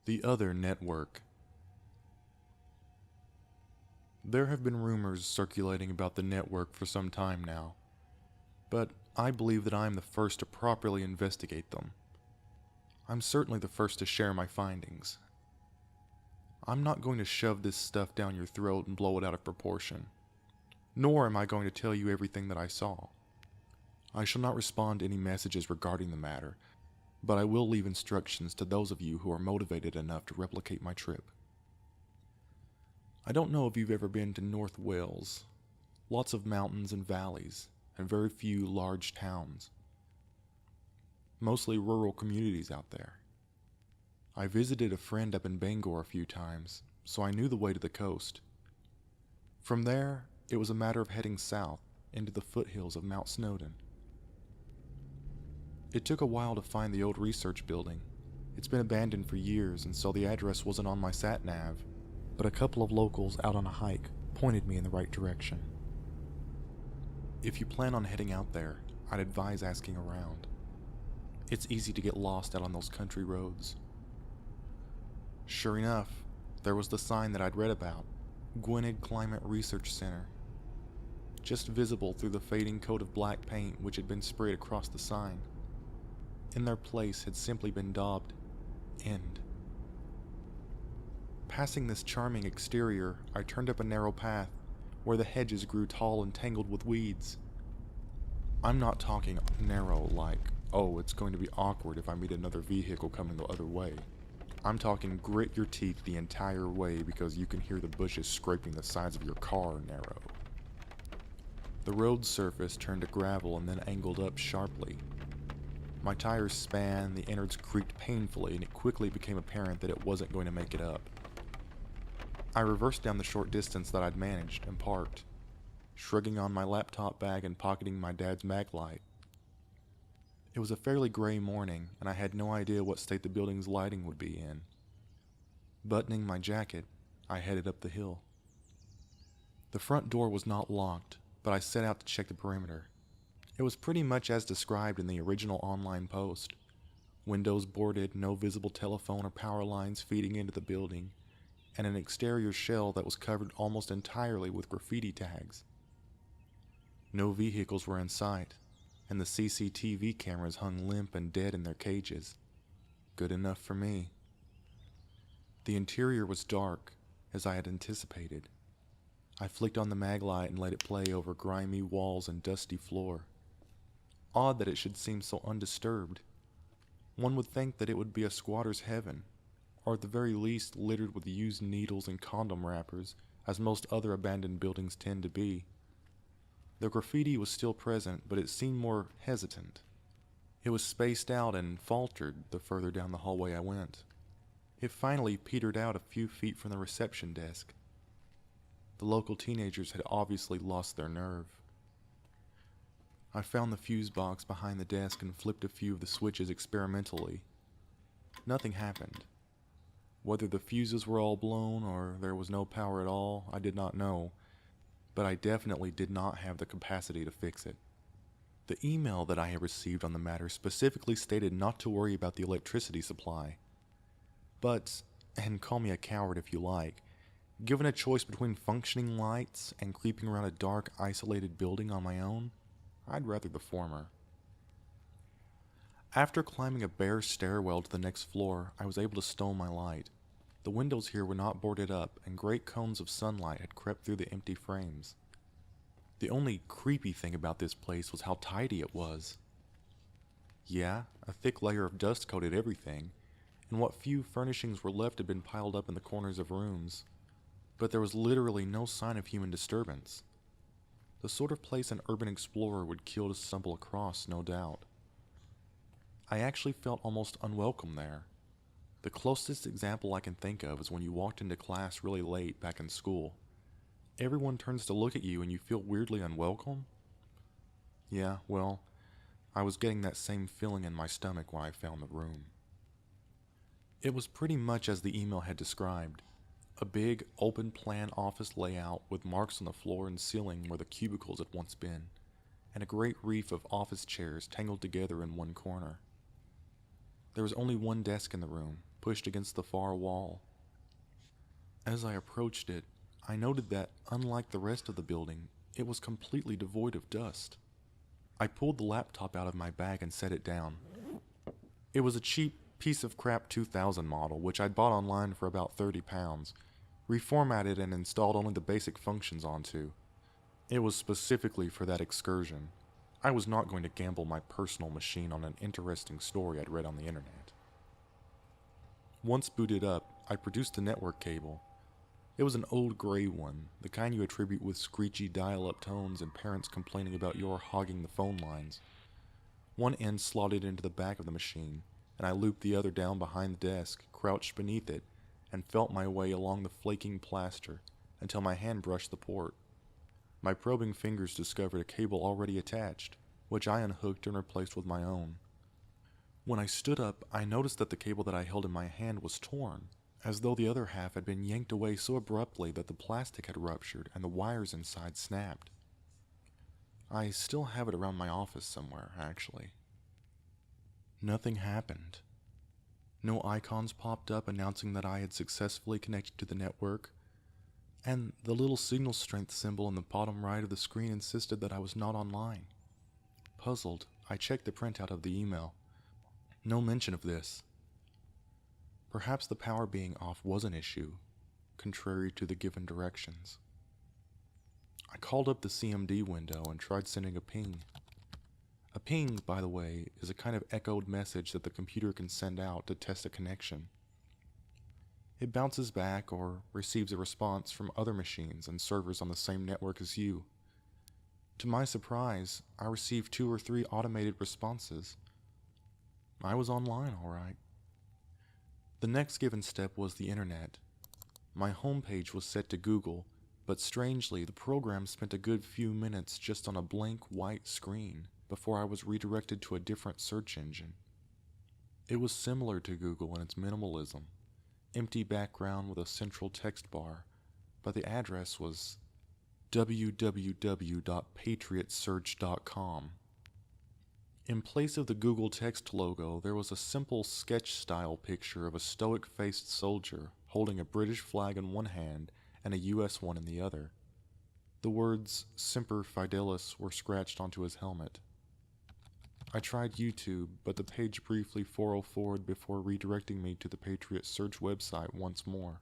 The other network. There have been rumors circulating about the network for some time now, but I believe that I am the first to properly investigate them. I'm certainly the first to share my findings. I'm not going to shove this stuff down your throat and blow it out of proportion, nor am I going to tell you everything that I saw. I shall not respond to any messages regarding the matter, but I will leave instructions to those of you who are motivated enough to replicate my trip. I don't know if you've ever been to North Wales. Lots of mountains and valleys, and very few large towns. Mostly rural communities out there. I visited a friend up in Bangor a few times, so I knew the way to the coast. From there, it was a matter of heading south into the foothills of Mount Snowdon. It took a while to find the old research building. It's been abandoned for years, and so the address wasn't on my sat-nav, but a couple of locals out on a hike pointed me in the right direction. If you plan on heading out there, I'd advise asking around. It's easy to get lost out on those country roads. Sure enough, there was the sign that I'd read about, Gwynedd Climate Research Center, just visible through the fading coat of black paint which had been sprayed across the sign. In their place had simply been daubed, End. Passing this charming exterior, I turned up a narrow path where the hedges grew tall and tangled with weeds. I'm not talking narrow like, oh, it's going to be awkward if I meet another vehicle coming the other way. I'm talking grit your teeth the entire way because you can hear the bushes scraping the sides of your car narrow. The road surface turned to gravel and then angled up sharply. My tires span, the innards creaked painfully, and it quickly became apparent that it wasn't going to make it up. I reversed down the short distance that I'd managed and parked, shrugging on my laptop bag and pocketing my dad's mag light. It was a fairly gray morning, and I had no idea what state the building's lighting would be in. Buttoning my jacket, I headed up the hill. The front door was not locked, but I set out to check the perimeter. It was pretty much as described in the original online post. Windows boarded, no visible telephone or power lines feeding into the building, and an exterior shell that was covered almost entirely with graffiti tags. No vehicles were in sight, and the CCTV cameras hung limp and dead in their cages. Good enough for me. The interior was dark, as I had anticipated. I flicked on the mag light and let it play over grimy walls and dusty floor. Odd that it should seem so undisturbed. One would think that it would be a squatter's heaven, or at the very least littered with used needles and condom wrappers, as most other abandoned buildings tend to be. The graffiti was still present, but it seemed more hesitant. It was spaced out and faltered the further down the hallway I went. It finally petered out a few feet from the reception desk. The local teenagers had obviously lost their nerve. I found the fuse box behind the desk and flipped a few of the switches experimentally. Nothing happened. Whether the fuses were all blown or there was no power at all, I did not know, but I definitely did not have the capacity to fix it. The email that I had received on the matter specifically stated not to worry about the electricity supply. But, and call me a coward if you like, given a choice between functioning lights and creeping around a dark, isolated building on my own, I'd rather the former. After climbing a bare stairwell to the next floor, I was able to stow my light. The windows here were not boarded up, and great cones of sunlight had crept through the empty frames. The only creepy thing about this place was how tidy it was. Yeah, a thick layer of dust coated everything, and what few furnishings were left had been piled up in the corners of rooms. But there was literally no sign of human disturbance. The sort of place an urban explorer would kill to stumble across, no doubt. I actually felt almost unwelcome there. The closest example I can think of is when you walked into class really late back in school. Everyone turns to look at you and you feel weirdly unwelcome? Yeah, well, I was getting that same feeling in my stomach when I found the room. It was pretty much as the email had described. A big, open-plan office layout with marks on the floor and ceiling where the cubicles had once been, and a great reef of office chairs tangled together in one corner. There was only one desk in the room, pushed against the far wall. As I approached it, I noted that, unlike the rest of the building, it was completely devoid of dust. I pulled the laptop out of my bag and set it down. It was a cheap piece of crap 2000 model, which I'd bought online for about £30, reformatted and installed only the basic functions onto. It was specifically for that excursion. I was not going to gamble my personal machine on an interesting story I'd read on the internet. Once booted up, I produced the network cable. It was an old gray one, the kind you attribute with screechy dial-up tones and parents complaining about your hogging the phone lines. One end slotted into the back of the machine, and I looped the other down behind the desk, crouched beneath it, and felt my way along the flaking plaster until my hand brushed the port. My probing fingers discovered a cable already attached, which I unhooked and replaced with my own. When I stood up, I noticed that the cable that I held in my hand was torn, as though the other half had been yanked away so abruptly that the plastic had ruptured and the wires inside snapped. I still have it around my office somewhere, actually. Nothing happened. No icons popped up announcing that I had successfully connected to the network, and the little signal strength symbol in the bottom right of the screen insisted that I was not online. Puzzled, I checked the printout of the email. No mention of this. Perhaps the power being off was an issue, contrary to the given directions. I called up the CMD window and tried sending a ping. A ping, by the way, is a kind of echoed message that the computer can send out to test a connection. It bounces back or receives a response from other machines and servers on the same network as you. To my surprise, I received 2 or 3 automated responses. I was online, all right. The next given step was the internet. My homepage was set to Google, but strangely, the program spent a good few minutes just on a blank white screen before I was redirected to a different search engine. It was similar to Google in its minimalism, empty background with a central text bar, but the address was www.patriotsearch.com. In place of the Google text logo, there was a simple sketch-style picture of a stoic-faced soldier holding a British flag in one hand and a US one in the other. The words Semper Fidelis were scratched onto his helmet. I tried YouTube, but the page briefly 404'd before redirecting me to the Patriot Search website once more.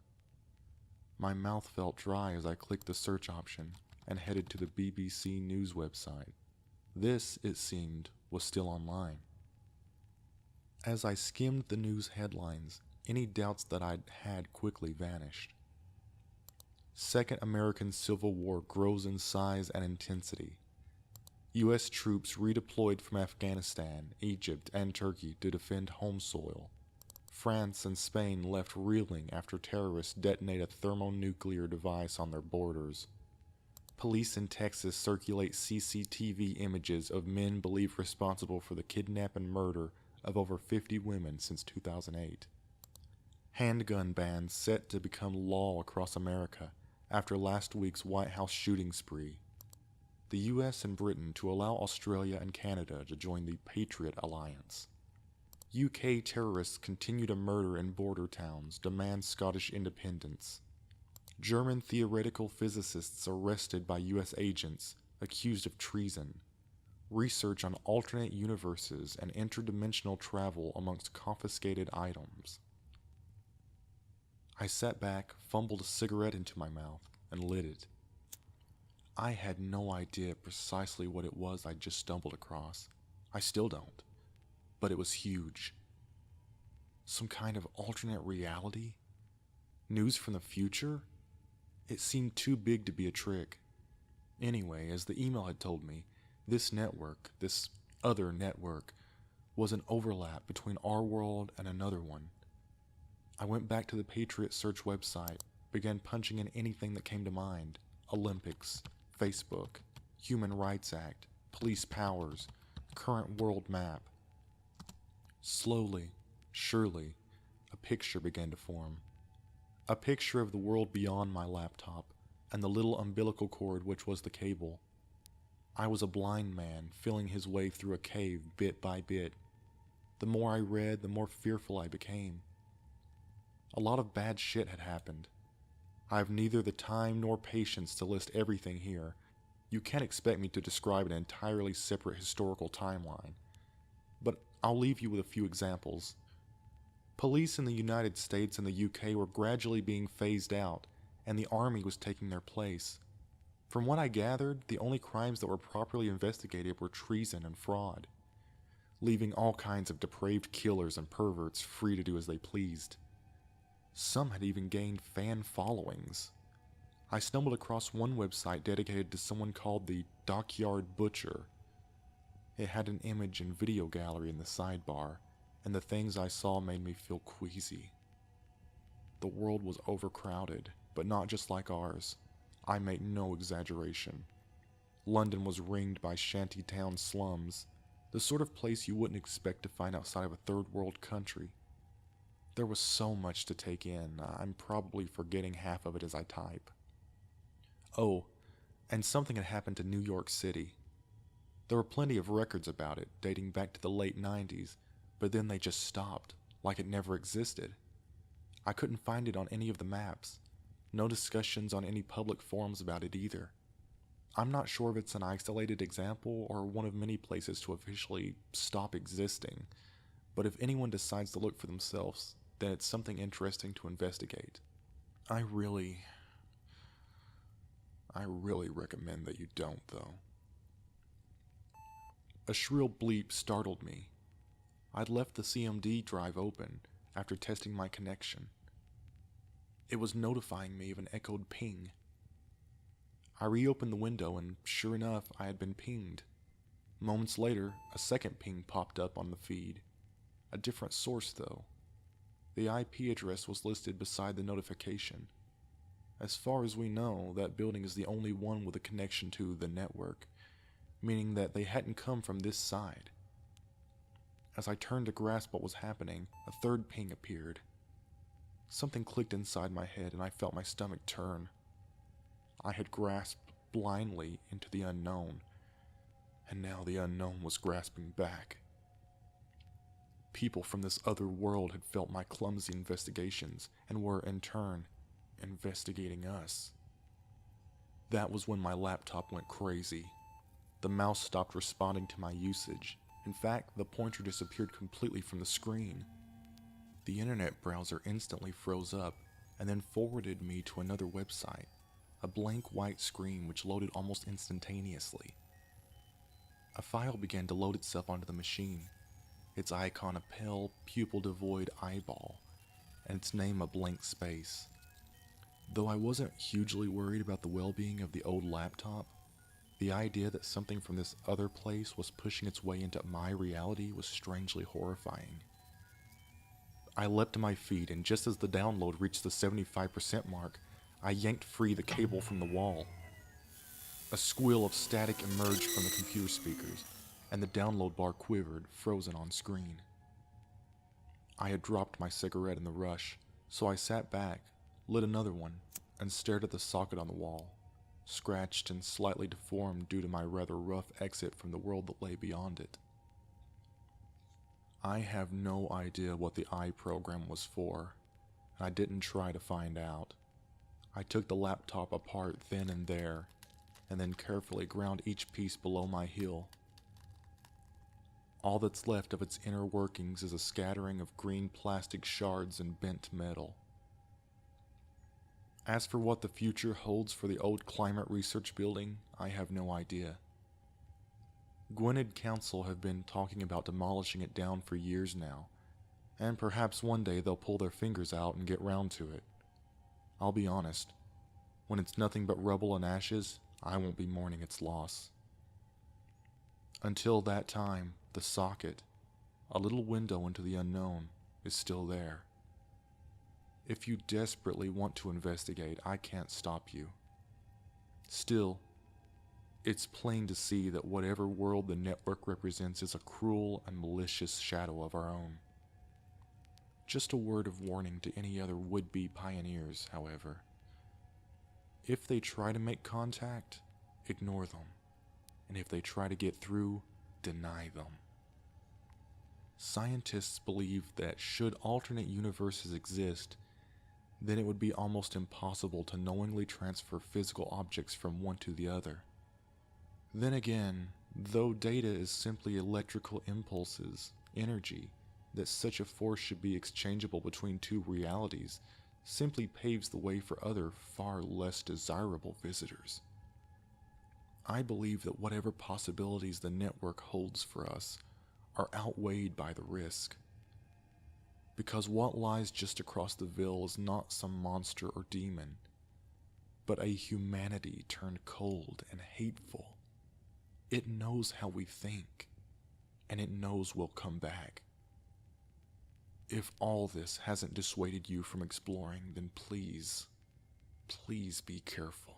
My mouth felt dry as I clicked the search option and headed to the BBC News website. This, it seemed, was still online. As I skimmed the news headlines, any doubts that I'd had quickly vanished. Second American Civil War grows in size and intensity. U.S. troops redeployed from Afghanistan, Egypt, and Turkey to defend home soil. France and Spain left reeling after terrorists detonate a thermonuclear device on their borders. Police in Texas circulate CCTV images of men believed responsible for the kidnap and murder of over 50 women since 2008. Handgun bans set to become law across America after last week's White House shooting spree. The US and Britain to allow Australia and Canada to join the Patriot Alliance. UK terrorists continue to murder in border towns, demand Scottish independence. German theoretical physicists arrested by US agents, accused of treason. Research on alternate universes and interdimensional travel amongst confiscated items. I sat back, fumbled a cigarette into my mouth, and lit it. I had no idea precisely what it was I'd just stumbled across. I still don't. But it was huge. Some kind of alternate reality? News from the future? It seemed too big to be a trick. Anyway, as the email had told me, this network, this other network, was an overlap between our world and another one. I went back to the Patriot Search website, began punching in anything that came to mind. Olympics, Facebook, Human Rights Act, police powers, current world map. Slowly, surely, a picture began to form. A picture of the world beyond my laptop, and the little umbilical cord which was the cable. I was a blind man, feeling his way through a cave bit by bit. The more I read, the more fearful I became. A lot of bad shit had happened. I have neither the time nor patience to list everything here. You can't expect me to describe an entirely separate historical timeline. But I'll leave you with a few examples. Police in the United States and the UK were gradually being phased out, and the army was taking their place. From what I gathered, the only crimes that were properly investigated were treason and fraud, leaving all kinds of depraved killers and perverts free to do as they pleased. Some had even gained fan followings. I stumbled across one website dedicated to someone called the Dockyard Butcher. It had an image and video gallery in the sidebar, and the things I saw made me feel queasy. The world was overcrowded, but not just like ours. I make no exaggeration. London was ringed by shantytown slums, the sort of place you wouldn't expect to find outside of a third world country. There was so much to take in, I'm probably forgetting half of it as I type. Oh, and something had happened to New York City. There were plenty of records about it, dating back to the late 90s, but then they just stopped, like it never existed. I couldn't find it on any of the maps. No discussions on any public forums about it either. I'm not sure if it's an isolated example or one of many places to officially stop existing, but if anyone decides to look for themselves, then it's something interesting to investigate. I really recommend that you don't, though. A shrill bleep startled me. I'd left the CMD drive open after testing my connection. It was notifying me of an echoed ping. I reopened the window and, sure enough, I had been pinged. Moments later, a second ping popped up on the feed. A different source, though. The IP address was listed beside the notification. As far as we know, that building is the only one with a connection to the network, meaning that they hadn't come from this side. As I turned to grasp what was happening, a third ping appeared. Something clicked inside my head and I felt my stomach turn. I had grasped blindly into the unknown, and now the unknown was grasping back. People from this other world had felt my clumsy investigations and were, in turn, investigating us. That was when my laptop went crazy. The mouse stopped responding to my usage. In fact, the pointer disappeared completely from the screen. The internet browser instantly froze up and then forwarded me to another website, a blank white screen which loaded almost instantaneously. A file began to load itself onto the machine, its icon a pale, pupil-devoid eyeball, and its name a blank space. Though I wasn't hugely worried about the well-being of the old laptop, the idea that something from this other place was pushing its way into my reality was strangely horrifying. I leapt to my feet, and just as the download reached the 75% mark, I yanked free the cable from the wall. A squeal of static emerged from the computer speakers, and the download bar quivered, frozen on screen. I had dropped my cigarette in the rush, so I sat back, lit another one, and stared at the socket on the wall, scratched and slightly deformed due to my rather rough exit from the world that lay beyond it. I have no idea what the I program was for, and I didn't try to find out. I took the laptop apart then and there, and then carefully ground each piece below my heel. All that's left of its inner workings is a scattering of green plastic shards and bent metal. As for what the future holds for the old climate research building, I have no idea. Gwynedd Council have been talking about demolishing it down for years now, and perhaps one day they'll pull their fingers out and get round to it. I'll be honest, when it's nothing but rubble and ashes, I won't be mourning its loss. Until that time, the socket, a little window into the unknown, is still there. If you desperately want to investigate, I can't stop you. Still, it's plain to see that whatever world the network represents is a cruel and malicious shadow of our own. Just a word of warning to any other would-be pioneers, however. If they try to make contact, ignore them. And if they try to get through, deny them. Scientists believe that should alternate universes exist, then it would be almost impossible to knowingly transfer physical objects from one to the other. Then again, though data is simply electrical impulses, energy, that such a force should be exchangeable between two realities simply paves the way for other, far less desirable visitors. I believe that whatever possibilities the network holds for us are outweighed by the risk. Because what lies just across the veil is not some monster or demon, but a humanity turned cold and hateful. It knows how we think, and it knows we'll come back. If all this hasn't dissuaded you from exploring, then please, please be careful.